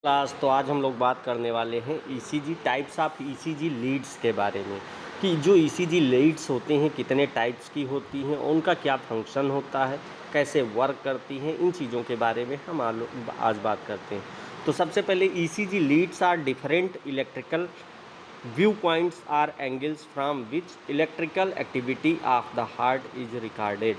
Class तो आज हम लोग बात करने वाले हैं ECG types of ECG leads के बारे में कि जो ईसीजी लीड्स होते हैं कितने टाइप्स की होती हैं, उनका क्या फंक्शन होता है, कैसे वर्क करती हैं, इन चीज़ों के बारे में हम आज बात करते हैं। तो सबसे पहले ECG leads are different electrical view points or angles from which electrical activity of the heart is recorded.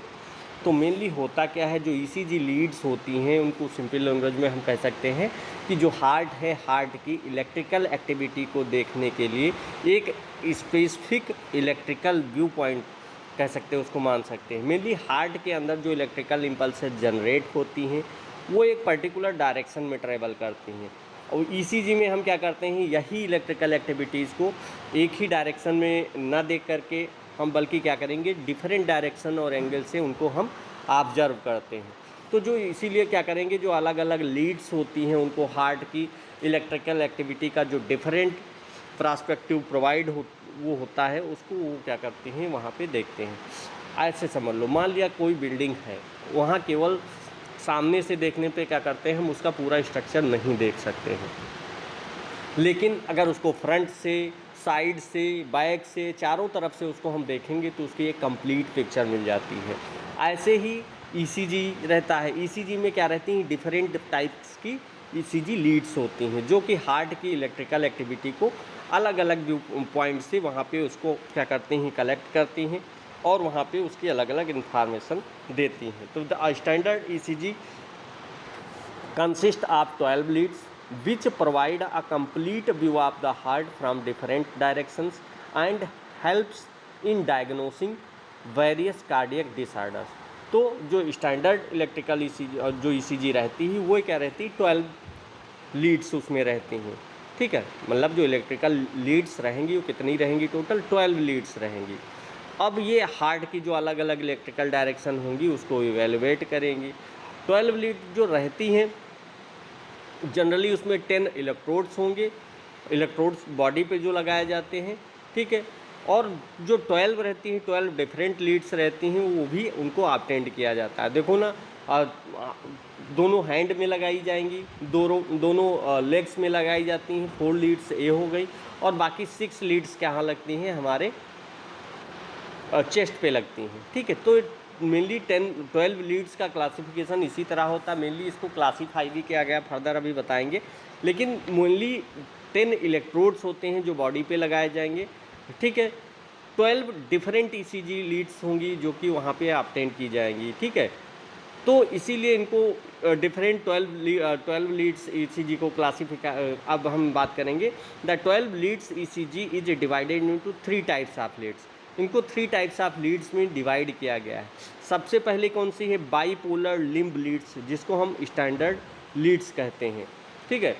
तो मेनली होता क्या है, जो ईसीजी लीड्स होती हैं उनको सिंपल लैंग्वेज में हम कह सकते हैं कि जो हार्ट है, हार्ट की इलेक्ट्रिकल एक्टिविटी को देखने के लिए एक स्पेसिफिक इलेक्ट्रिकल व्यू पॉइंट कह सकते हैं, उसको मान सकते हैं। मेनली हार्ट के अंदर जो इलेक्ट्रिकल इम्पल्स जनरेट होती हैं वो एक पर्टिकुलर डायरेक्शन में ट्रेवल करती हैं, और ईसीजी में हम क्या करते हैं, यही इलेक्ट्रिकल एक्टिविटीज़ को एक ही डायरेक्शन में ना देख करके हम बल्कि क्या करेंगे, डिफरेंट डायरेक्शन और एंगल से उनको हम ऑब्जर्व करते हैं। तो जो इसीलिए क्या करेंगे, जो अलग अलग लीड्स होती हैं उनको हार्ट की इलेक्ट्रिकल एक्टिविटी का जो डिफरेंट पर्सपेक्टिव प्रोवाइड वो होता है, उसको वो क्या करते हैं, वहाँ पे देखते हैं। ऐसे समझ लो, मान लिया कोई बिल्डिंग है, वहाँ केवल सामने से देखने पे क्या करते हैं, हम उसका पूरा स्ट्रक्चर नहीं देख सकते हैं, लेकिन अगर उसको फ्रंट से, साइड से, बैक से, चारों तरफ से उसको हम देखेंगे तो उसकी एक कंप्लीट पिक्चर मिल जाती है। ऐसे ही ईसीजी रहता है। ईसीजी में क्या रहती हैं, डिफरेंट टाइप्स की ईसीजी लीड्स होती हैं जो कि हार्ट की इलेक्ट्रिकल एक्टिविटी को अलग अलग व्यू पॉइंट से वहाँ पे उसको क्या करती हैं, कलेक्ट करती हैं और वहाँ पे उसकी अलग अलग इंफॉर्मेशन देती हैं। तो the standard ECG consist of 12 leads which provide a complete view of the heart from different directions and helps in diagnosing various cardiac disorders। तो जो स्टैंडर्ड इलेक्ट्रिकल ईसीजी जो ईसीजी रहती है वो क्या रहती है, 12 लीड्स उसमें रहती हैं। ठीक है, मतलब जो इलेक्ट्रिकल लीड्स रहेंगी वो कितनी रहेंगी, टोटल 12 लीड्स रहेंगी। अब ये हार्ट की जो अलग अलग इलेक्ट्रिकल डायरेक्शन होंगी उसको इवेलुएट करेंगी। 12 लीड जो रहती हैं जनरली उसमें 10 इलेक्ट्रोड्स होंगे, इलेक्ट्रोड्स बॉडी पे जो लगाए जाते हैं। ठीक है, और जो 12 रहती हैं, 12 डिफरेंट लीड्स रहती हैं, वो भी उनको अटेंड किया जाता है। देखो ना, दोनों हैंड में लगाई जाएंगी, दोनों लेग्स में लगाई जाती हैं। 4 लीड्स ये हो गई, और बाकी 6 लीड्स कहाँ लगती हैं, हमारे चेस्ट पे लगती हैं। ठीक है, तो मेनली 12 लीड्स का क्लासिफिकेशन इसी तरह होता है। मेनली इसको क्लासीफाई भी किया गया, फर्दर अभी बताएंगे, लेकिन मेनली 10 इलेक्ट्रोड्स होते हैं जो बॉडी पे लगाए जाएंगे। ठीक है, 12 डिफरेंट ईसीजी लीड्स होंगी जो कि वहाँ पे अटेंड की जाएंगी। ठीक है, तो इसीलिए इनको डिफरेंट 12 लीड्स ईसीजी को अब हम बात करेंगे। The 12 leads ECG is divided into 3 types of leads. इनको 3 टाइप्स ऑफ लीड्स में डिवाइड किया गया है। सबसे पहले कौन सी है, बाईपोलर लिम्ब लीड्स, जिसको हम स्टैंडर्ड लीड्स कहते हैं। ठीक है,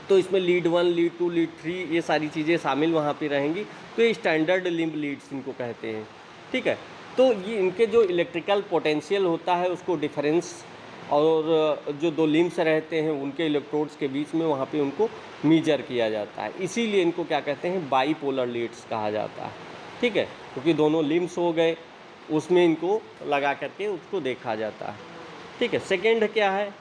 तो इसमें लीड 1, लीड 2, लीड 3 ये सारी चीज़ें शामिल वहाँ पे रहेंगी। तो ये स्टैंडर्ड लिम्ब लीड्स इनको कहते हैं। ठीक है, तो ये इनके जो इलेक्ट्रिकल पोटेंशियल होता है उसको डिफरेंस, और जो 2 लिम्स रहते हैं उनके इलेक्ट्रोड्स के बीच में वहाँ पे उनको मीजर किया जाता है। इसीलिए इनको क्या कहते हैं, बाईपोलर लीड्स कहा जाता है। ठीक है, क्योंकि दोनों लिम्स हो गए, उसमें इनको लगा करके उसको देखा जाता है। ठीक है, सेकेंड क्या है,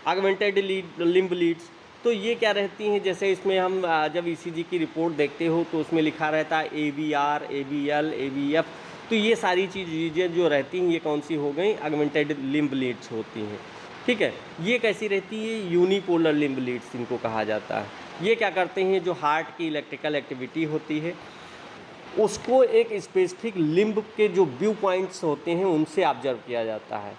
ऑगमेंटेड लिम्ब लीड्स। तो ये क्या रहती हैं, जैसे इसमें हम जब ईसीजी की रिपोर्ट देखते हो तो उसमें लिखा रहता है AVR, AVL, AVF। तो ये सारी चीज़ें जो रहती हैं ये कौन सी हो गई, ऑगमेंटेड लिम्ब लीड्स होती हैं। ठीक है, ये कैसी रहती है, यूनिपोलर लिम्ब लीड्स इनको कहा जाता है। ये क्या करते हैं, जो हार्ट की इलेक्ट्रिकल एक्टिविटी होती है उसको एक स्पेसिफिक लिम्ब के जो व्यू पॉइंट्स होते हैं उनसे ऑब्जर्व किया जाता है।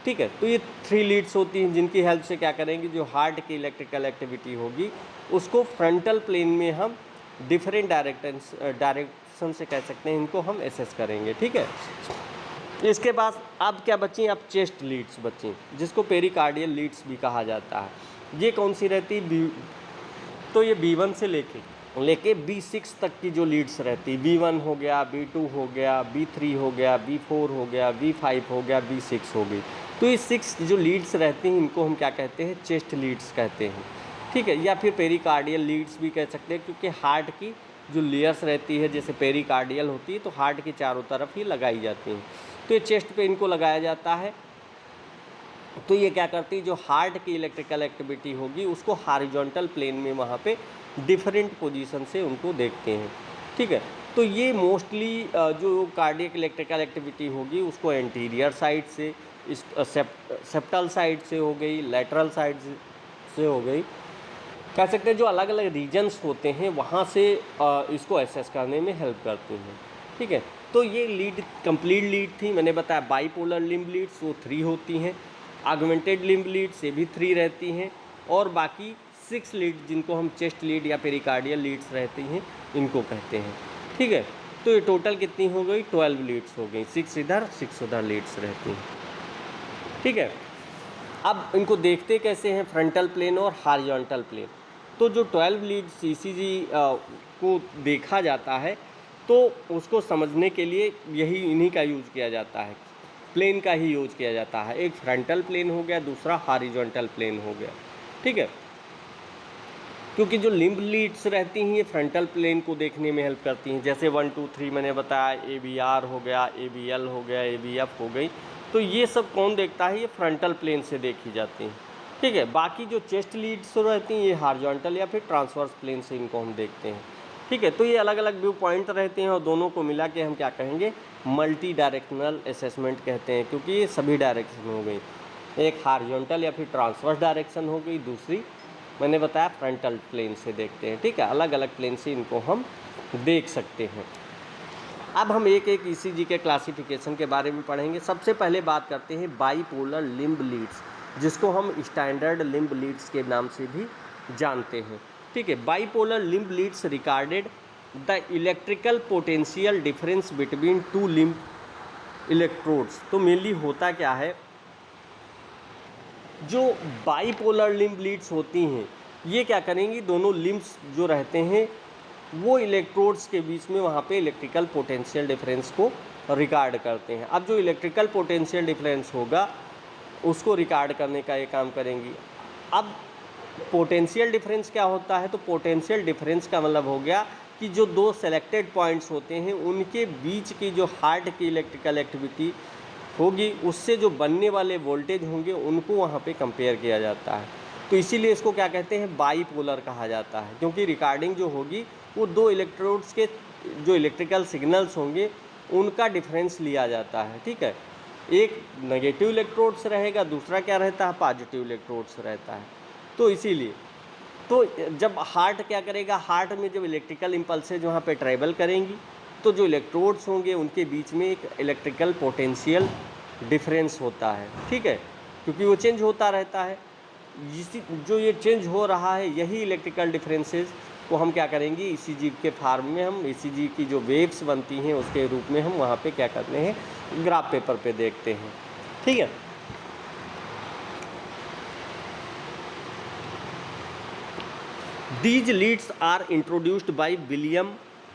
ठीक है, तो ये 3 लीड्स होती हैं जिनकी हेल्प से क्या करेंगे, जो हार्ट की इलेक्ट्रिकल एक्टिविटी होगी उसको फ्रंटल प्लेन में हम डिफरेंट डायरेक्शन से कह सकते हैं, इनको हम एसेस करेंगे। ठीक है, इसके बाद अब क्या बची, अब चेस्ट लीड्स बची, जिसको पेरिकार्डियल लीड्स भी कहा जाता है। ये कौन सी रहती है, तो ये B1 से लेके B6 तक की जो लीड्स रहती है, B1 हो गया, B2 हो गया, B3 हो गया, B4 हो गया, B5 हो गया, B6 हो गई। तो ये 6 जो लीड्स रहती हैं इनको हम क्या कहते हैं, चेस्ट लीड्स कहते हैं। ठीक है, या फिर पेरिकार्डियल लीड्स भी कह सकते हैं, क्योंकि हार्ट की जो लेयर्स रहती है जैसे पेरिकार्डियल होती है तो हार्ट के चारों तरफ ही लगाई जाती हैं। तो ये चेस्ट पे इनको लगाया जाता है। तो ये क्या करती है, जो हार्ट की इलेक्ट्रिकल एक्टिविटी होगी उसको हॉरिजॉन्टल प्लेन में वहाँ पे डिफरेंट पोजीशन से उनको देखते हैं, ठीक है। तो ये मोस्टली जो कार्डियक इलेक्ट्रिकल एक्टिविटी होगी उसको एंटीरियर साइड से, इस सेप्टल साइड से हो गई, लेटरल साइड से हो गई, कह सकते हैं जो अलग अलग रीजन्स होते हैं वहाँ से इसको एसेस करने में हेल्प करती हैं, ठीक है। तो ये लीड कंप्लीट लीड थी, मैंने बताया बाईपोलर लिम्ब लीड्स वो 3 होती हैं, ऑगमेंटेड लिम्ब लीड्स ये भी 3 रहती हैं, और बाकी 6 लीड जिनको हम चेस्ट लीड या पेरिकार्डियल लीड्स रहती हैं इनको कहते हैं, ठीक है। तो ये टोटल कितनी हो गई, 12 लीड्स हो गई, 6 इधर 6 उधर लीड्स रहती हैं, ठीक है। अब इनको देखते कैसे हैं, फ्रंटल प्लेन और हॉरिजॉन्टल प्लेन। तो जो 12 लीड्स ईसीजी को देखा जाता है तो उसको समझने के लिए यही इन्हीं का यूज़ किया जाता है, प्लेन का ही यूज़ किया जाता है। एक फ्रंटल प्लेन हो गया, दूसरा हॉरिजॉन्टल प्लेन हो गया, ठीक है। क्योंकि जो लिम्ब लीड्स रहती हैं ये फ्रंटल प्लेन को देखने में हेल्प करती हैं, जैसे 1 2 3 मैंने बताया, ABR हो गया, ABL हो गया, ABF हो गई, तो ये सब कौन देखता है, ये फ्रंटल प्लेन से देखी जाती हैं, ठीक है। बाकी जो चेस्ट लीड्स रहती हैं ये हॉरिजॉन्टल या फिर ट्रांसवर्स प्लेन से इनको हम देखते हैं, ठीक है। तो ये अलग अलग व्यू पॉइंट रहते हैं और दोनों को मिला के हम क्या कहेंगे, मल्टी डायरेक्शनल असेसमेंट कहते हैं, क्योंकि ये सभी डायरेक्शन हो गई, एक हॉरिजॉन्टल या फिर ट्रांसवर्स डायरेक्शन हो गई, दूसरी मैंने बताया फ्रंटल प्लेन से देखते हैं, ठीक है। अलग अलग प्लेन से इनको हम देख सकते हैं। अब हम एक एक ईसीजी के क्लासिफिकेशन के बारे में पढ़ेंगे। सबसे पहले बात करते हैं बाईपोलर लिम्ब लीड्स, जिसको हम स्टैंडर्ड लिम्ब लीड्स के नाम से भी जानते हैं, ठीक है। Bipolar limb leads recorded the electrical potential difference between 2 limb electrodes. तो मेनली होता क्या है, जो बाईपोलर लिम्ब लीड्स होती हैं ये क्या करेंगी, दोनों लिम्ब्स जो रहते हैं वो इलेक्ट्रोड्स के बीच में वहाँ पे इलेक्ट्रिकल पोटेंशियल डिफरेंस को रिकॉर्ड करते हैं। अब जो इलेक्ट्रिकल पोटेंशियल डिफरेंस होगा उसको रिकॉर्ड करने का ये काम करेंगी। अब पोटेंशियल डिफरेंस क्या होता है, तो पोटेंशियल डिफरेंस का मतलब हो गया कि जो 2 सेलेक्टेड पॉइंट्स होते हैं उनके बीच की जो हार्ट की इलेक्ट्रिकल एक्टिविटी होगी उससे जो बनने वाले वोल्टेज होंगे उनको वहाँ पे कंपेयर किया जाता है। तो इसीलिए इसको क्या कहते हैं, बाईपोलर कहा जाता है, क्योंकि रिकॉर्डिंग जो होगी वो 2 इलेक्ट्रोड्स के जो इलेक्ट्रिकल सिग्नल्स होंगे उनका डिफरेंस लिया जाता है, ठीक है। एक नेगेटिव इलेक्ट्रोड्स रहेगा, दूसरा क्या रहता है, पॉजिटिव इलेक्ट्रोड्स रहता है। तो इसीलिए तो जब हार्ट क्या करेगा, हार्ट में जब इलेक्ट्रिकल इम्पल्सेज वहाँ पे ट्रैवल करेंगी तो जो इलेक्ट्रोड्स होंगे उनके बीच में एक इलेक्ट्रिकल पोटेंशियल डिफरेंस होता है, ठीक है, क्योंकि वो चेंज होता रहता है। जो ये चेंज हो रहा है यही इलेक्ट्रिकल डिफरेंसेस को हम क्या करेंगे, ईसीजी के फार्म में हम ईसीजी की जो वेव्स बनती हैं उसके रूप में हम वहाँ पे क्या करते हैं, ग्राफ पेपर पे देखते हैं, ठीक है। These leads are introduced by William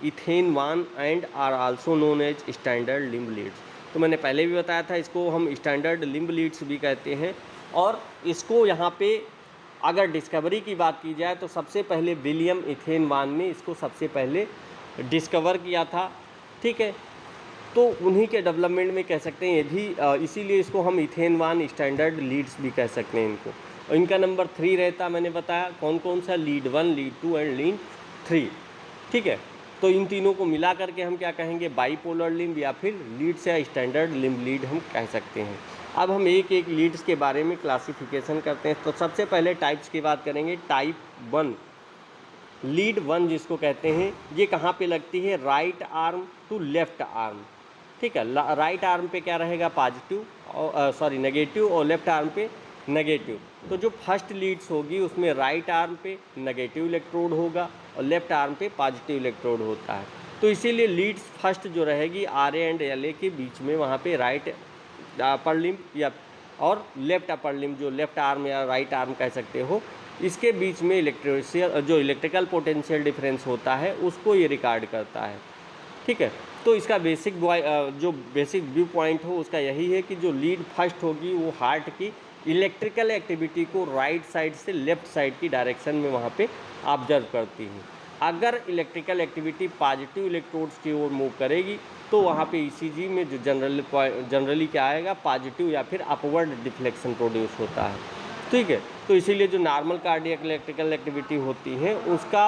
Ethane Van and are also known as standard limb leads। तो मैंने पहले भी बताया था इसको हम स्टैंडर्ड लिम्ब लीड्स भी कहते हैं। और इसको यहाँ पे अगर डिस्कवरी की बात की जाए तो सबसे पहले विलियम इथेन वान ने इसको सबसे पहले डिस्कवर किया था, ठीक है। तो उन्हीं के डेवलपमेंट में कह सकते हैं ये भी, इसीलिए इसको हम इथेन वान स्टैंडर्ड लीड्स भी कह सकते हैं इनको। और इनका नंबर 3 रहता, मैंने बताया कौन कौन सा, लीड 1, लीड 2 एंड लीड 3, ठीक है। तो इन तीनों को मिला करके हम क्या कहेंगे, बाईपोलर लिम्ब या फिर लीड्स या स्टैंडर्ड लिम्ब लीड हम कह सकते हैं। अब हम एक एक लीड्स के बारे में क्लासिफिकेशन करते हैं। तो सबसे पहले टाइप्स की बात करेंगे। टाइप 1 लीड 1 जिसको कहते हैं, ये कहाँ पे लगती है, right arm to left arm, ठीक है। राइट आर्म पे क्या रहेगा, पॉजिटिव और नेगेटिव, और लेफ्ट आर्म पे नेगेटिव। तो जो फर्स्ट लीड्स होगी उसमें राइट आर्म पे नेगेटिव इलेक्ट्रोड होगा और लेफ्ट आर्म पे पॉजिटिव इलेक्ट्रोड होता है। तो इसीलिए लीड्स फर्स्ट जो रहेगी RA एंड LA के बीच में, वहाँ पे राइट अपर लिम्ब या और लेफ्ट अपर लिम्ब, जो लेफ्ट आर्म या राइट आर्म कह सकते हो, इसके बीच में इलेक्ट्रिकल पोटेंशियल डिफरेंस होता है उसको ये रिकॉर्ड करता है, ठीक है। तो इसका जो बेसिक व्यू पॉइंट हो उसका यही है कि जो लीड फर्स्ट होगी वो हार्ट की इलेक्ट्रिकल एक्टिविटी को राइट साइड से लेफ्ट साइड की डायरेक्शन में वहाँ पे ऑब्जर्व करती है। अगर इलेक्ट्रिकल एक्टिविटी पॉजिटिव इलेक्ट्रोड्स की ओर मूव करेगी तो वहाँ पे ईसीजी में जो जनरली क्या आएगा, पॉजिटिव या फिर अपवर्ड डिफ्लेक्शन प्रोड्यूस होता है, ठीक है। तो इसीलिए जो नॉर्मल कार्डियक इलेक्ट्रिकल एक्टिविटी होती है उसका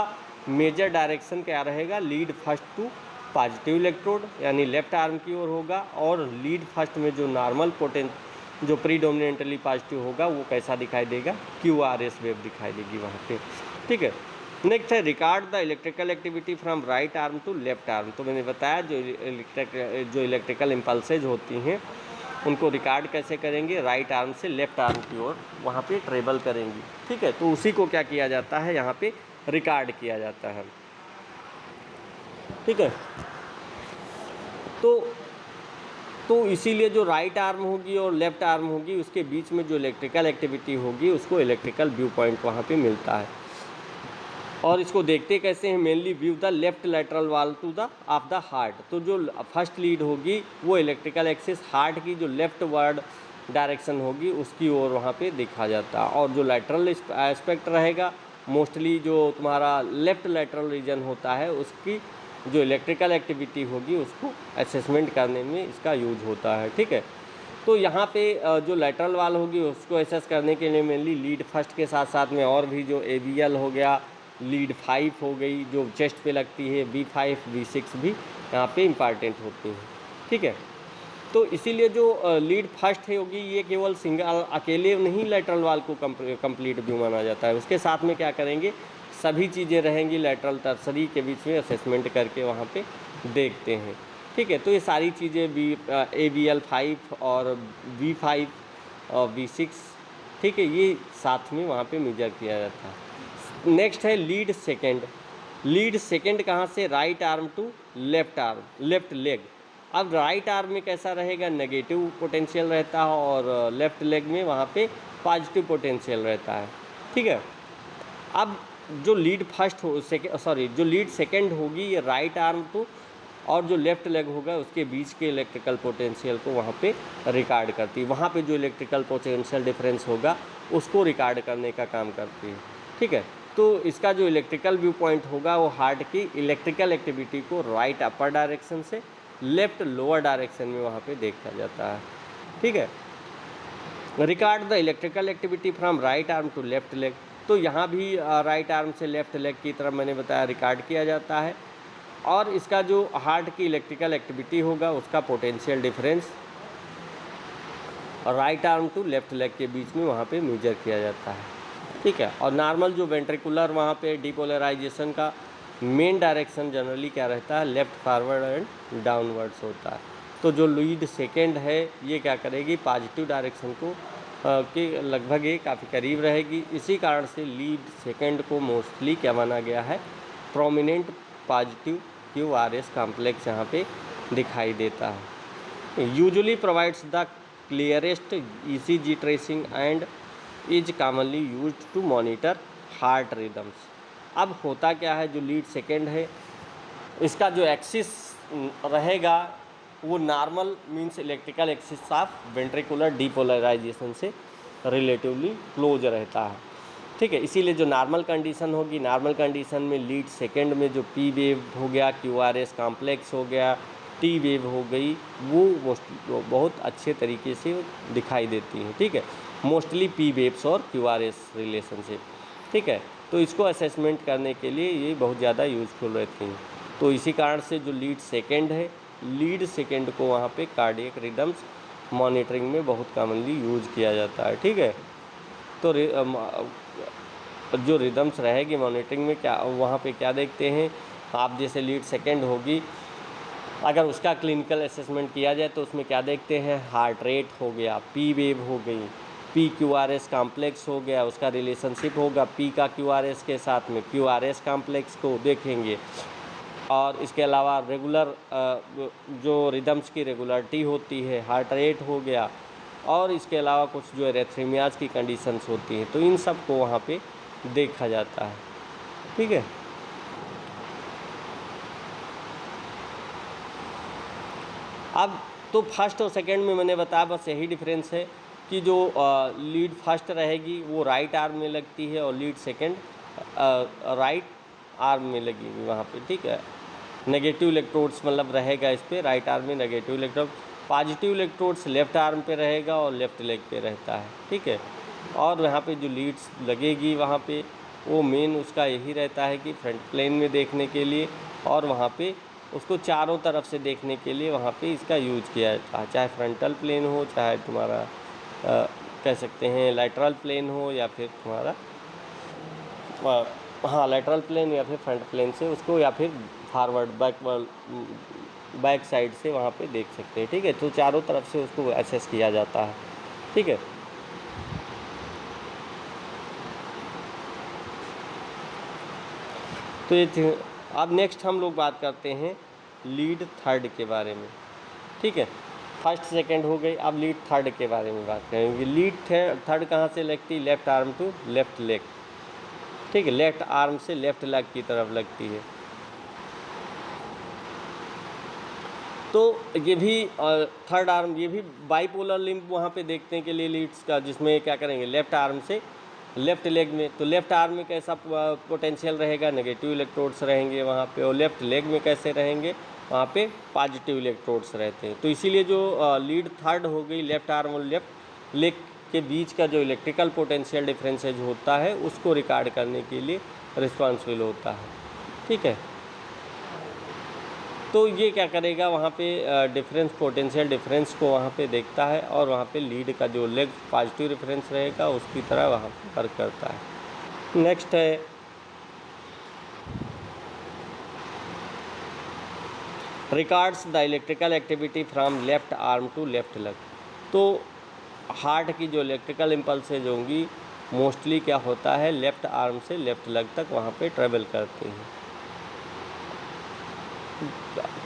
मेजर डायरेक्शन क्या रहेगा, lead first to positive electrode यानी लेफ्ट आर्म की ओर होगा, और लीड फर्स्ट में जो नॉर्मल पोटेंट जो प्रीडोमिनेंटली पॉजिटिव होगा वो कैसा दिखाई देगा, क्यूआरएस वेव दिखाई देगी वहाँ पे, ठीक है। नेक्स्ट है record the electrical activity from right arm to left arm. तो मैंने बताया जो इलेक्ट्रिकल इम्पल्सेज होती हैं उनको रिकॉर्ड कैसे करेंगे, राइट आर्म से लेफ्ट आर्म की ओर वहाँ पे ट्रेवल करेंगी, ठीक है। तो उसी को क्या किया जाता है, यहाँ पे रिकॉर्ड किया जाता है, ठीक है। तो इसीलिए जो राइट आर्म होगी और लेफ्ट आर्म होगी उसके बीच में जो इलेक्ट्रिकल एक्टिविटी होगी उसको इलेक्ट्रिकल व्यू पॉइंट वहाँ पे मिलता है। और इसको देखते कैसे हैं, mainly view the left lateral wall to the of the heart. तो जो फर्स्ट लीड होगी वो इलेक्ट्रिकल एक्सिस हार्ट की जो लेफ्ट वर्ड डायरेक्शन होगी उसकी ओर वहाँ पे देखा जाता है, और जो लैटरल एस्पेक्ट रहेगा मोस्टली जो तुम्हारा लेफ्ट लैटरल रीजन होता है उसकी जो इलेक्ट्रिकल एक्टिविटी होगी उसको असेसमेंट करने में इसका यूज होता है, ठीक है। तो यहाँ पे जो लैटरल वाल होगी उसको असेस करने के लिए मेनली लीड फर्स्ट के साथ साथ में और भी जो एवीएल हो गया, लीड 5 हो गई जो चेस्ट पे लगती है, V5 V6 भी यहाँ पे इम्पॉर्टेंट होती हैं, ठीक है। तो इसीलिए जो लीड फर्स्ट होगी ये केवल सिंगल अकेले नहीं लैटरल वाल को कंप्लीट व्यू माना जाता है, उसके साथ में क्या करेंगे, सभी चीज़ें रहेंगी लैटरल टर्सरी के बीच में असेसमेंट करके वहाँ पे देखते हैं, ठीक है। तो ये सारी चीज़ें AVL 5 और V5 और V6, ठीक है, ये साथ में वहाँ पे मेजर किया जाता है। नेक्स्ट है लीड सेकेंड। लीड सेकेंड कहाँ से, right arm to left arm, left leg. अब राइट आर्म में कैसा रहेगा, नेगेटिव पोटेंशियल रहता है, और लेफ्ट लेग में वहाँ पे पॉजिटिव पोटेंशियल रहता है, ठीक है। अब जो लीड फर्स्ट हो जो लीड सेकेंड होगी ये राइट आर्म टू और जो लेफ्ट लेग होगा उसके बीच के इलेक्ट्रिकल पोटेंशियल को वहाँ पे रिकॉर्ड करती है, वहाँ पे जो इलेक्ट्रिकल पोटेंशियल डिफरेंस होगा उसको रिकॉर्ड करने का काम करती है, ठीक है। तो इसका जो इलेक्ट्रिकल व्यू पॉइंट होगा वो हार्ट की इलेक्ट्रिकल एक्टिविटी को राइट अपर डायरेक्शन से लेफ्ट लोअर डायरेक्शन में वहाँ पे देखा जाता है, ठीक है। Record the electrical activity from right arm to left leg. तो यहाँ भी राइट आर्म से लेफ्ट लेग की तरफ मैंने बताया रिकॉर्ड किया जाता है, और इसका जो हार्ट की इलेक्ट्रिकल एक्टिविटी होगा उसका potential difference right arm to left leg के बीच में वहाँ पे मेजर किया जाता है, ठीक है। और नॉर्मल जो वेंट्रिकुलर वहाँ पे डिपोलराइजेशन का मेन डायरेक्शन जनरली क्या रहता है, लेफ्ट फॉरवर्ड एंड डाउनवर्ड्स होता है। तो जो लीड सेकेंड है ये क्या करेगी, पॉजिटिव डायरेक्शन को के लगभग ये काफ़ी करीब रहेगी, इसी कारण से लीड सेकेंड को मोस्टली क्या माना गया है, प्रोमिनेंट पॉजिटिव QRS कॉम्प्लेक्स यहाँ पे दिखाई देता है। Usually provides the clearest ECG tracing and is commonly used to monitor heart rhythms. अब होता क्या है, जो लीड सेकेंड है इसका जो एक्सिस रहेगा वो normal means electrical axis of ventricular depolarization से रिलेटिवली क्लोज रहता है, ठीक है। इसीलिए जो नॉर्मल कंडीशन होगी, नॉर्मल कंडीशन में लीड सेकेंड में जो P वेव हो गया, QRS कॉम्प्लेक्स हो गया, T वेव हो गई, वो बहुत अच्छे तरीके से दिखाई देती हैं, ठीक है। मोस्टली P वेव्स और QRS रिलेशनशिप, ठीक है। तो इसको असेसमेंट करने के लिए ये बहुत ज़्यादा यूज़फुल रहती हैं। तो इसी कारण से जो लीड सेकेंड है, लीड सेकेंड को वहाँ पे कार्डियक रिदम्स मॉनिटरिंग में बहुत कॉमनली यूज किया जाता है, ठीक है। तो जो रिदम्स रहेगी मॉनिटरिंग में क्या वहाँ पे क्या देखते हैं आप, जैसे लीड सेकेंड होगी अगर उसका क्लिनिकल असेसमेंट किया जाए तो उसमें क्या देखते हैं, हार्ट रेट हो गया, P वेव हो गई, PQRS कॉम्प्लेक्स हो गया, उसका रिलेशनशिप होगा P का QRS के साथ में, QRS कॉम्प्लेक्स को देखेंगे, और इसके अलावा रेगुलर जो रिदम्स की रेगुलरिटी होती है, हार्ट रेट हो गया, और इसके अलावा कुछ जो एरेथ्रीमियाज की कंडीशंस होती हैं, तो इन सब को वहाँ पे देखा जाता है, ठीक है। अब तो फर्स्ट और सेकंड में मैंने बताया बस यही डिफरेंस है कि जो लीड फर्स्ट रहेगी वो राइट आर्म में लगती है और लीड सेकंड राइट आर्म में लगेगी वहाँ पे, ठीक है। नेगेटिव इलेक्ट्रोड्स मतलब रहेगा इस पर, राइट आर्म में negative electrode, positive electrodes left arm पे रहेगा और लेफ्ट लेग पे रहता है, ठीक है। और यहाँ पे जो लीड्स लगेगी वहाँ पे वो मेन उसका यही रहता है कि फ्रंट प्लेन में देखने के लिए, और वहाँ पे उसको चारों तरफ से देखने के लिए वहाँ पे इसका यूज किया जाता है, चाहे फ्रंटल प्लेन हो, चाहे तुम्हारा कह सकते हैं लैटरल प्लेन हो, या फिर तुम्हारा हाँ लैटरल प्लेन, या फिर फ्रंट प्लेन से उसको, या फिर फॉरवर्ड बैक साइड से वहाँ पे देख सकते हैं, ठीक है। तो चारों तरफ से उसको एसेस किया जाता है, ठीक है। तो ये थी। अब नेक्स्ट हम लोग बात करते हैं लीड थर्ड के बारे में, ठीक है। फर्स्ट सेकंड हो गई, अब लीड थर्ड के बारे में बात करेंगे। लीड थर्ड कहाँ से लगती है? Left arm to left leg, ठीक है, लेफ्ट आर्म से लेफ्ट लेग की तरफ लगती है। तो ये भी थर्ड आर्म, ये भी बाइपोलर लिम्ब वहाँ पे देखने के लिए लीड्स का, जिसमें क्या करेंगे लेफ्ट आर्म से लेफ्ट लेग में, तो लेफ्ट आर्म में कैसा पोटेंशियल रहेगा? नेगेटिव इलेक्ट्रोड्स रहेंगे वहाँ पे, और लेफ्ट लेग में कैसे रहेंगे? वहाँ पे पॉजिटिव इलेक्ट्रोड्स रहते हैं। तो इसीलिए जो लीड थर्ड हो गई, लेफ्ट आर्म और लेफ्ट लेग के बीच का जो इलेक्ट्रिकल पोटेंशियल डिफरेंसेज होता है उसको रिकॉर्ड करने के लिए रिस्पॉन्सिबल होता है, ठीक है। तो ये क्या करेगा वहाँ पे डिफरेंस, पोटेंशियल डिफरेंस को वहाँ पे देखता है, और वहाँ पे लीड का जो लेग पॉजिटिव रेफरेंस रहेगा उसकी तरह वहाँ पे वर्क करता है। नेक्स्ट है records the electrical activity from left arm to left leg. तो हार्ट की जो इलेक्ट्रिकल इम्पल्सेज होंगी मोस्टली क्या होता है, लेफ्ट आर्म से लेफ्ट लेग तक वहाँ पे ट्रेवल करती हैं।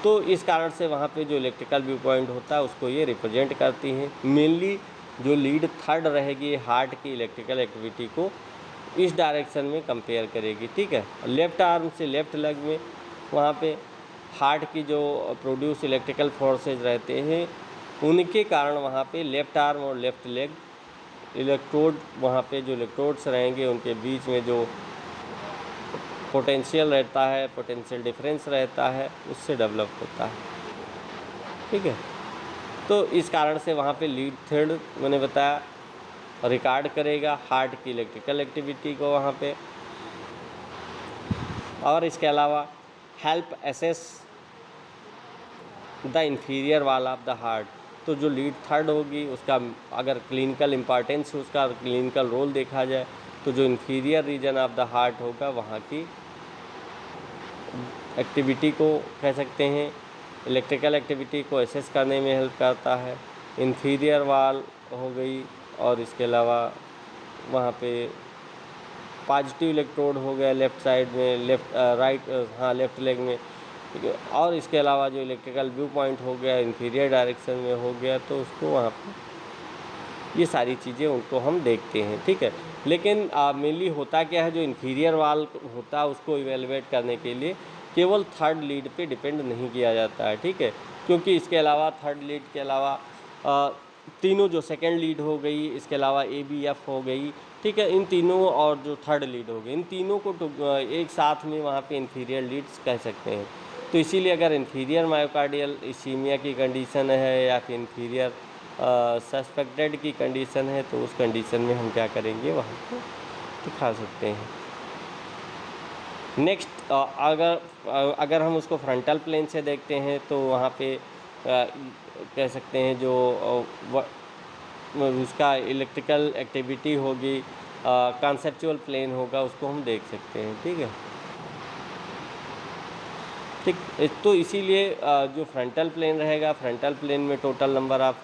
तो इस कारण से वहाँ पे जो इलेक्ट्रिकल व्यू पॉइंट होता है उसको ये रिप्रेजेंट करती हैं। मेनली जो लीड थर्ड रहेगी हार्ट की इलेक्ट्रिकल एक्टिविटी को इस डायरेक्शन में कंपेयर करेगी, ठीक है। लेफ्ट आर्म से लेफ्ट लेग में वहाँ पे हार्ट की जो प्रोड्यूस इलेक्ट्रिकल फोर्सेज रहते हैं उनके कारण वहाँ पे लेफ्ट आर्म और लेफ्ट लेग इलेक्ट्रोड, वहाँ पे जो इलेक्ट्रोड्स रहेंगे उनके बीच में जो पोटेंशियल रहता है, पोटेंशियल डिफरेंस रहता है, उससे डेवलप होता है, ठीक है। तो इस कारण से वहाँ पे लीड थर्ड मैंने बताया रिकॉर्ड करेगा हार्ट की इलेक्ट्रिकल एक्टिविटी को वहाँ पे, और इसके अलावा help assess the inferior wall of the heart. तो जो लीड थर्ड होगी उसका अगर क्लिनिकल इम्पॉर्टेंस, उसका क्लिनिकल रोल देखा जाए तो जो inferior region of the heart होगा वहाँ की एक्टिविटी को कह सकते हैं, इलेक्ट्रिकल एक्टिविटी को एसेस करने में हेल्प करता है। इंफीरियर वॉल हो गई, और इसके अलावा वहाँ पे पॉजिटिव इलेक्ट्रोड हो गया लेफ़्ट साइड में, लेफ़्ट लेग में, और इसके अलावा जो इलेक्ट्रिकल व्यू पॉइंट हो गया इंफीरियर डायरेक्शन में हो गया, तो उसको वहाँ पे ये सारी चीज़ें उनको हम देखते हैं, ठीक है। लेकिन मेनली होता क्या है, जो इंफीरियर वॉल होता है उसको इवेलुएट करने के लिए केवल थर्ड लीड पे डिपेंड नहीं किया जाता है, ठीक है। क्योंकि इसके अलावा थर्ड लीड के अलावा तीनों जो सेकंड लीड हो गई, इसके अलावा ABF हो गई, ठीक है, इन तीनों और जो थर्ड लीड हो गई, इन तीनों को एक साथ में वहाँ पे इंफीरियर लीड्स कह सकते हैं। तो इसीलिए अगर इंफीरियर मायोकार्डियल इस्कीमिया की कंडीशन है या फिर इंफीरियर सस्पेक्टेड की कंडीशन है तो उस कंडीशन में हम क्या करेंगे वहाँ पे दिखा सकते हैं। नेक्स्ट अगर हम उसको फ्रंटल प्लेन से देखते हैं तो वहाँ पे कह सकते हैं जो उसका इलेक्ट्रिकल एक्टिविटी होगी कॉन्सेप्चुअल प्लेन होगा, उसको हम देख सकते हैं, ठीक है। ठीक, तो इसीलिए जो फ्रंटल प्लेन रहेगा, फ्रंटल प्लेन में टोटल नंबर ऑफ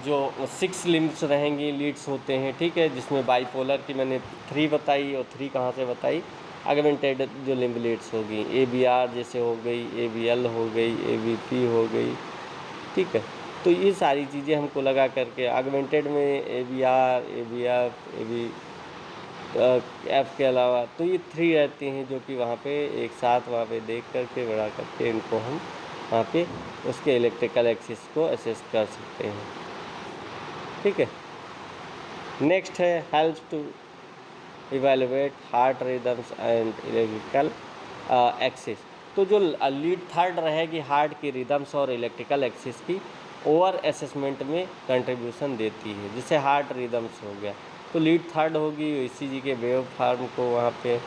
जो 6 लिम्ब्स रहेंगी, लीड्स होते हैं, ठीक है, जिसमें बाइपोलर की मैंने 3 बताई, और 3 कहाँ से बताई, अगमेंटेड जो लिम्ब लीड्स होगी, ABR जैसे हो गई, ABL हो गई, ABP हो गई, ठीक है। तो ये सारी चीज़ें हमको लगा करके अगमेंटेड में ABR, ABF, ABF के अलावा तो ये 3 रहती हैं जो कि वहाँ पे एक साथ वहाँ पे देख करके बढ़ा करके इनको हम वहाँ पे उसके इलेक्ट्रिकल एक्सिस को असेस कर सकते हैं, ठीक है। नेक्स्ट है helps to evaluate heart rhythms and electrical axis. तो जो लीड थर्ड रहेगी हार्ट की रिदम्स और इलेक्ट्रिकल एक्सिस की ओवर असेसमेंट में कंट्रीब्यूशन देती है, जिसे हार्ट रिदम्स हो गया। तो लीड थर्ड होगी ईसीजी के वेव फार्म को वहाँ पे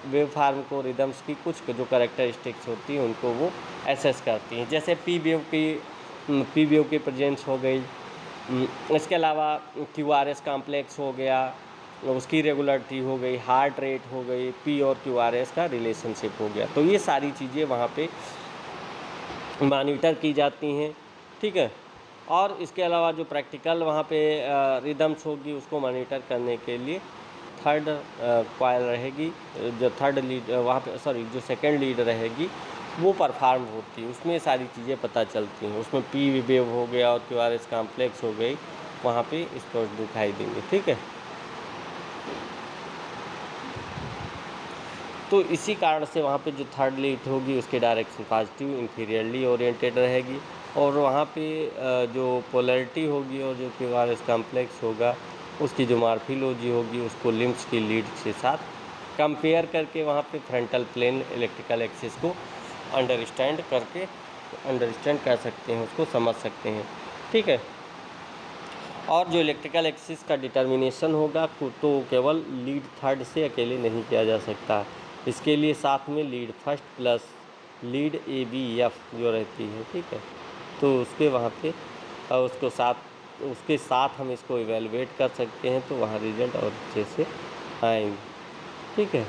वेव फार्म को रिदम्स की कुछ जो कैरेक्टरिस्टिक्स होती हैं उनको वो एसेस करती हैं, जैसे पी वेव की प्रेजेंस हो गई। इसके अलावा क्यूआरएस कॉम्प्लेक्स हो गया, उसकी रेगुलरिटी हो गई, हार्ट रेट हो गई, पी और क्यूआरएस का रिलेशनशिप हो गया। तो ये सारी चीज़ें वहाँ पे मॉनिटर की जाती हैं, ठीक है। और इसके अलावा जो प्रैक्टिकल वहाँ पे रिदम्स होगी उसको मॉनिटर करने के लिए थर्ड कॉइल रहेगी, जो थर्ड लीड वहाँ पे जो सेकंड लीड रहेगी वो परफॉर्म होती है, उसमें सारी चीज़ें पता चलती हैं। उसमें पी वेव हो गया और क्यूआरएस कॉम्प्लेक्स हो गई, वहाँ पे इसको दिखाई देंगे, ठीक है। तो इसी कारण से वहाँ पे जो थर्ड लीड होगी उसकी डायरेक्शन पॉजिटिव इंफीरियरली ओरिएंटेड रहेगी, और वहाँ पे जो पोलैरिटी होगी और जो क्यूआरएस कॉम्प्लेक्स होगा उसकी जो मॉर्फोलॉजी होगी उसको लिम्ब्स की लीड के साथ कंपेयर करके वहाँ पे फ्रंटल प्लेन इलेक्ट्रिकल एक्सिस को अंडरस्टैंड कर सकते हैं, उसको समझ सकते हैं, ठीक है। और जो इलेक्ट्रिकल एक्सिस का डिटर्मिनेशन होगा तो केवल लीड थर्ड से अकेले नहीं किया जा सकता, इसके लिए साथ में lead first plus lead A B F जो रहती है, ठीक है। तो उसके वहाँ पे उसके साथ हम इसको इवेलुएट कर सकते हैं, तो वहाँ रिजल्ट और अच्छे से आएंगे, ठीक है।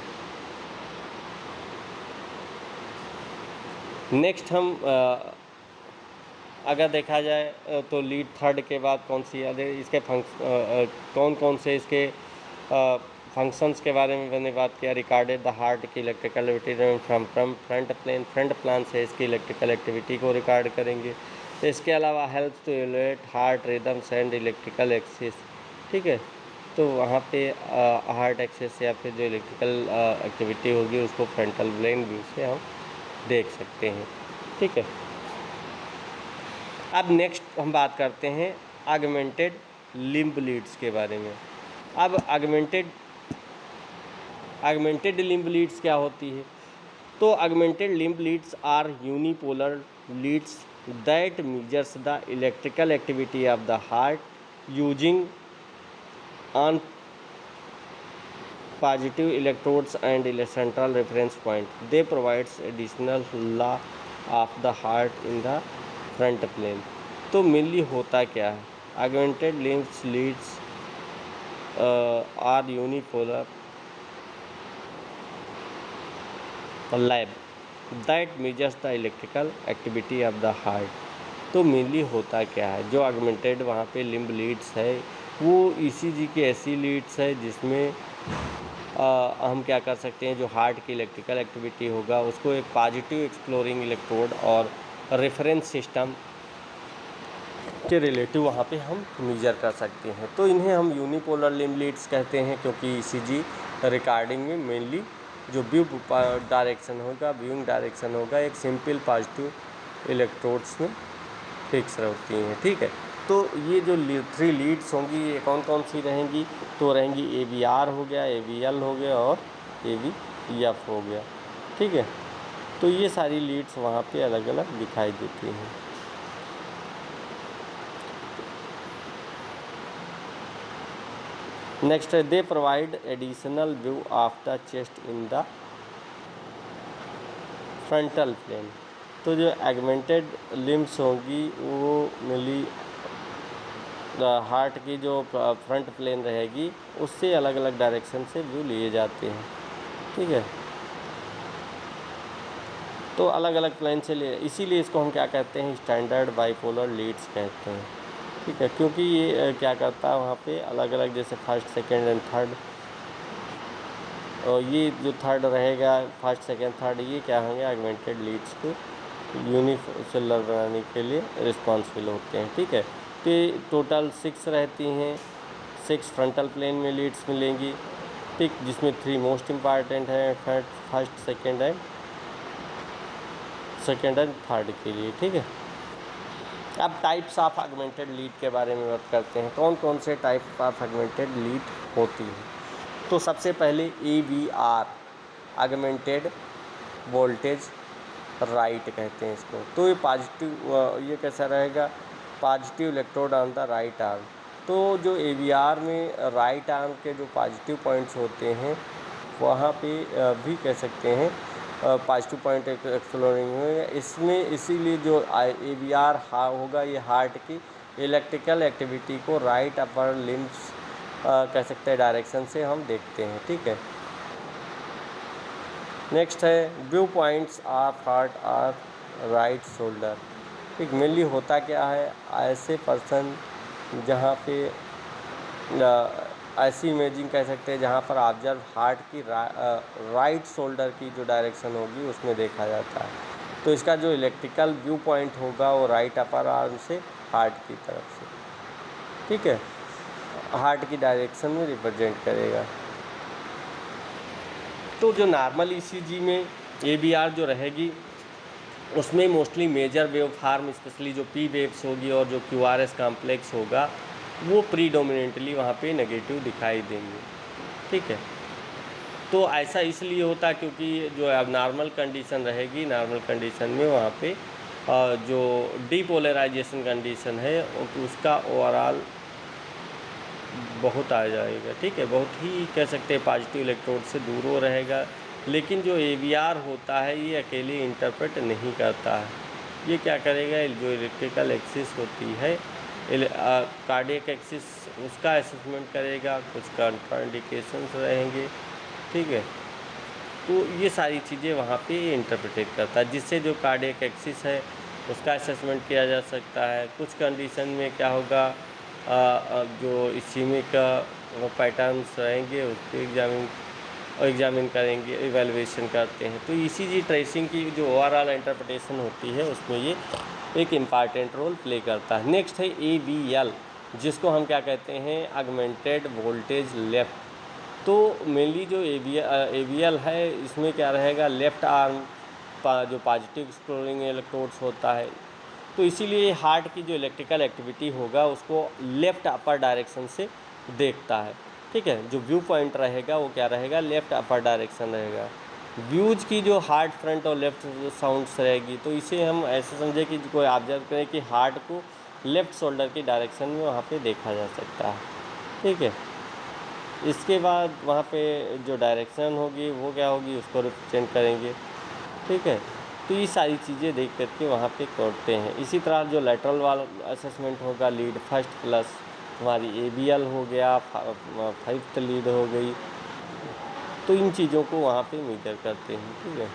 नेक्स्ट हम अगर देखा जाए तो लीड थर्ड के बाद कौन सी इसके कौन कौन से इसके फंक्शंस के बारे में मैंने बात किया। रिकॉर्डेड द हार्ट की electrical activity from front plane से इसकी इलेक्ट्रिकल एक्टिविटी को रिकॉर्ड करेंगे। इसके अलावा help to evaluate heart rhythms and electrical axis, ठीक है। तो वहाँ पे हार्ट एक्सिस या फिर जो इलेक्ट्रिकल एक्टिविटी होगी उसको फ्रंटल प्लेन व्यू से हम देख सकते हैं, ठीक है। अब नेक्स्ट हम बात करते हैं ऑगमेंटेड लिम्ब लीड्स के बारे में। अब ऑगमेंटेड लिम्ब लीड्स क्या होती है? तो augmented limb leads are unipolar leads that measures the electrical activity of the heart using on positive electrodes and a central reference point. They provides additional law of the heart in the front plane. तो mainly होता क्या है? Augmented limbs leads are unipolar lab that measures the electrical activity of the heart. तो mainly होता क्या है? जो augmented वहाँ पे लिम्ब लीड्स है वो ईसीजी की ऐसी लीड्स है जिसमें हम क्या कर सकते हैं, जो हार्ट की इलेक्ट्रिकल एक्टिविटी होगा उसको एक पॉजिटिव एक्सप्लोरिंग इलेक्ट्रोड और रेफरेंस सिस्टम के रिलेटिव वहाँ पे हम मेजर कर सकते हैं। तो इन्हें हम यूनिपोलर लिम्ब लीड्स कहते हैं, क्योंकि ईसीजी रिकॉर्डिंग में मेनली जो व्यूइंग डायरेक्शन होगा एक सिंपल पॉजिटिव इलेक्ट्रोड्स में फिक्स होती हैं, ठीक है। तो ये जो 3 लीड्स होंगी ये कौन कौन सी रहेंगी? तो रहेंगी AVR हो गया, AVL हो गया और AVF हो गया, ठीक है। तो ये सारी लीड्स वहाँ पे अलग अलग दिखाई देती हैं। नेक्स्ट है they provide additional view of the chest in the frontal plane. तो जो एगमेंटेड लिम्स होंगी वो मिली हार्ट की जो फ्रंट प्लेन रहेगी उससे अलग अलग डायरेक्शन से व्यू लिए जाते हैं, ठीक है। तो अलग अलग प्लेन से लिए, इसीलिए इसको हम क्या कहते हैं, स्टैंडर्ड बाइपोलर लीड्स कहते हैं, ठीक है। क्योंकि ये क्या करता है वहाँ पे अलग अलग, जैसे फर्स्ट सेकेंड एंड थर्ड, और ये जो थर्ड रहेगा फर्स्ट सेकेंड थर्ड ये क्या होंगे ऑगमेंटेड लीड्स को यूनिसेलुलर बनाने के लिए रिस्पॉन्सिबल होते हैं, ठीक है। तो टोटल 6 रहती हैं, 6 फ्रंटल प्लेन में लीड्स मिलेंगी, ठीक, जिसमें 3 मोस्ट इम्पॉर्टेंट है फर्स्ट सेकेंड एंड थर्ड के लिए, ठीक है। अब टाइप्स ऑफ ऑगमेंटेड लीड के बारे में बात करते हैं, कौन कौन से टाइप ऑफ ऑगमेंटेड लीड होती है। तो सबसे पहले AVR ऑगमेंटेड वोल्टेज राइट कहते हैं इसको। तो ये पॉजिटिव, ये कैसा रहेगा, positive electrode on the right arm. तो जो AVR में राइट आर्म के जो पॉजिटिव पॉइंट्स होते हैं वहाँ पे भी कह सकते हैं पॉजिटिव पॉइंट एक्सप्लोरिंग में, इसमें इसीलिए जो AVR होगा ये हार्ट की इलेक्ट्रिकल एक्टिविटी को राइट अपर लिम्स कह सकते हैं डायरेक्शन से हम देखते हैं। ठीक है, नेक्स्ट है view points of heart are right shoulder. ठीक, मेनली होता क्या है, ऐसे पर्सन जहाँ पे ऐसी इमेजिंग कह सकते हैं जहाँ पर ऑब्जर्व हार्ट की राइट शोल्डर की जो डायरेक्शन होगी उसमें देखा जाता है। तो इसका जो इलेक्ट्रिकल व्यू पॉइंट होगा वो राइट अपर आर्म से हार्ट की तरफ से, ठीक है, हार्ट की डायरेक्शन में रिप्रेजेंट करेगा। तो जो नॉर्मल ECG में AVR जो रहेगी उसमें mostly major wave form, specially जो P वेव्स होगी और जो QRS कॉम्प्लेक्स होगा वो प्रीडोमिनेंटली वहाँ पे नेगेटिव दिखाई देंगे। ठीक है, तो ऐसा इसलिए होता क्योंकि जो अब नॉर्मल कंडीशन रहेगी, नॉर्मल कंडीशन में वहाँ पे जो डीपोलराइजेशन कंडीशन है उसका ओवरऑल बहुत आ जाएगा। ठीक है, बहुत ही कह सकते हैं पॉजिटिव इलेक्ट्रोड से दूर हो रहेगा। लेकिन जो AVR होता है ये अकेले इंटरप्रेट नहीं करता है, ये क्या करेगा, जो इलेक्ट्रिकल एक्सिस होती है कार्डियक एक्सिस उसका असेसमेंट करेगा, कुछ कंट्राइंडिकेशंस रहेंगे। ठीक है, तो ये सारी चीज़ें वहाँ पे इंटरप्रेट करता है, जिससे जो कार्डियक एक्सिस है उसका असेसमेंट किया जा सकता है। कुछ कंडीशन में क्या होगा, जो इस्कीमिक पैटर्न्स रहेंगे उसको एग्जामिन करेंगे, इवैल्यूएशन करते हैं। तो ECG ट्रेसिंग की जो ओवरऑल इंटरप्रिटेशन होती है उसमें ये एक इम्पॉर्टेंट रोल प्ले करता है। नेक्स्ट है AVL, जिसको हम क्या कहते हैं, ऑगमेंटेड वोल्टेज लेफ्ट। तो मेनली जो AVL है इसमें क्या रहेगा, लेफ़्ट आर्म जो पॉजिटिव एक्सप्लोरिंग इलेक्ट्रोड्स होता है, तो इसीलिए हार्ट की जो इलेक्ट्रिकल एक्टिविटी होगा उसको लेफ़्ट अपर डायरेक्शन से देखता है। ठीक है, जो व्यू पॉइंट रहेगा वो क्या रहेगा, लेफ़्ट अपर डायरेक्शन रहेगा। व्यूज की जो हार्ट फ्रंट और लेफ़्ट साउंड्स रहेगी, तो इसे हम ऐसे समझे कि कोई ऑब्जर्व करें कि हार्ट को लेफ़्ट शोल्डर की डायरेक्शन में वहाँ पे देखा जा सकता है। ठीक है, इसके बाद वहाँ पे जो डायरेक्शन होगी वो क्या होगी उसको रिप्रेजेंट करेंगे। ठीक है, तो ये सारी चीज़ें देख करके वहाँ पे करते हैं। इसी तरह जो लेटरल वाल असेसमेंट होगा, लीड फर्स्ट प्लस हमारी AVL हो गया, 5th लीड हो गई, तो इन चीज़ों को वहाँ पे मेजर करते हैं। ठीक है,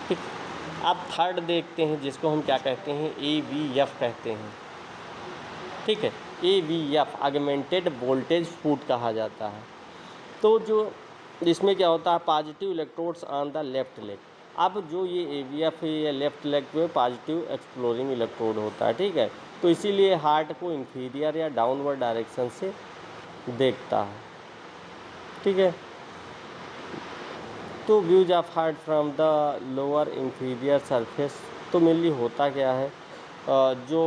ठीक, अब थर्ड देखते हैं जिसको हम क्या कहते हैं, AVF कहते हैं। ठीक है, AVF ऑगमेंटेड वोल्टेज फूट कहा जाता है। तो जो इसमें क्या होता है, positive electrodes on the left leg. अब जो ये AVF है ये लेफ्ट लेग पे पॉजिटिव एक्सप्लोरिंग इलेक्ट्रोड होता है। ठीक है, तो इसीलिए हार्ट को इंफीरियर या डाउनवर्ड डायरेक्शन से देखता है। ठीक है, तो views of heart from the lower inferior surface. तो मेनली होता क्या है, जो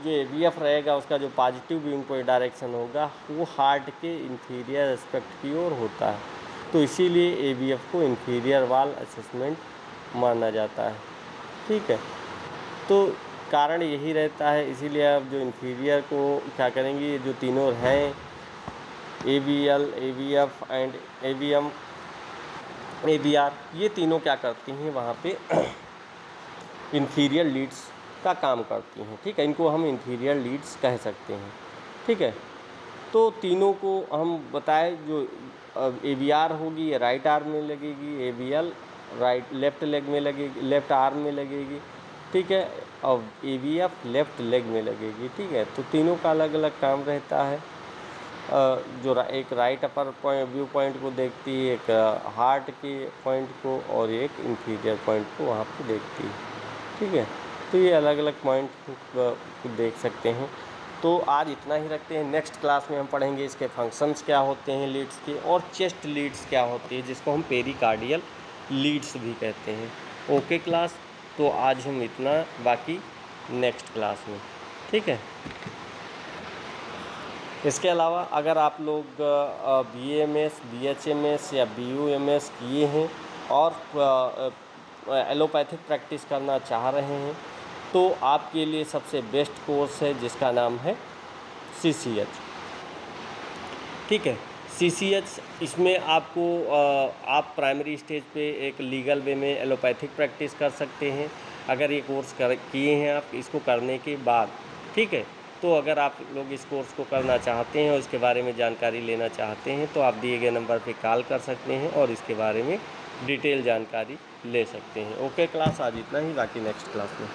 AVF रहेगा उसका जो पॉजिटिव व्यूइंग पॉइंट डायरेक्शन होगा वो हार्ट के इंफीरियर एस्पेक्ट की ओर होता है। तो इसीलिए AVF को इंफीरियर वाल असेसमेंट माना जाता है। ठीक है, तो कारण यही रहता है, इसीलिए आप जो इंफीरियर को क्या करेंगे, ये जो तीनों हैं AVL, AVF एंड AVR, ये तीनों क्या करती हैं वहाँ पे इंफीरियर लीड्स का काम करती हैं। ठीक है, इनको हम इंफीरियर लीड्स कह सकते हैं। ठीक है, तो तीनों को हम बताए, जो AVR होगी ये राइट आर्म में लगेगी, AVL राइट लेफ़्ट लेग में लगेगी, लेफ़्ट आर्म में लगेगी। ठीक है, और AVF लेफ़्ट लेग में लगेगी। ठीक है, तो तीनों का अलग अलग काम रहता है। जो एक राइट अपर व्यू पॉइंट को देखती है, एक हार्ट के पॉइंट को, और एक इंफीरियर पॉइंट को वहाँ पे देखती है। ठीक है, तो ये अलग अलग पॉइंट देख सकते हैं। तो आज इतना ही रखते हैं। नेक्स्ट क्लास में हम पढ़ेंगे इसके फंक्शंस क्या होते हैं लीड्स के, और चेस्ट लीड्स क्या होती है जिसको हम पेरिकार्डियल लीड्स भी कहते हैं। ओके क्लास, तो आज हम इतना, बाकी नेक्स्ट क्लास में। ठीक है। इसके अलावा अगर आप लोग BAMS, BHMS या BUMS किए हैं और एलोपैथिक प्रैक्टिस करना चाह रहे हैं तो आपके लिए सबसे बेस्ट कोर्स है जिसका नाम है CCH। ठीक है, CCH इसमें आपको आप प्राइमरी स्टेज पे एक लीगल वे में एलोपैथिक प्रैक्टिस कर सकते हैं अगर ये कोर्स किए हैं आप इसको करने के बाद। ठीक है, तो अगर आप लोग इस कोर्स को करना चाहते हैं और इसके बारे में जानकारी लेना चाहते हैं तो आप दिए गए नंबर पे कॉल कर सकते हैं और इसके बारे में डिटेल जानकारी ले सकते हैं। ओके क्लास, आज इतना ही, बाकी नेक्स्ट क्लास में।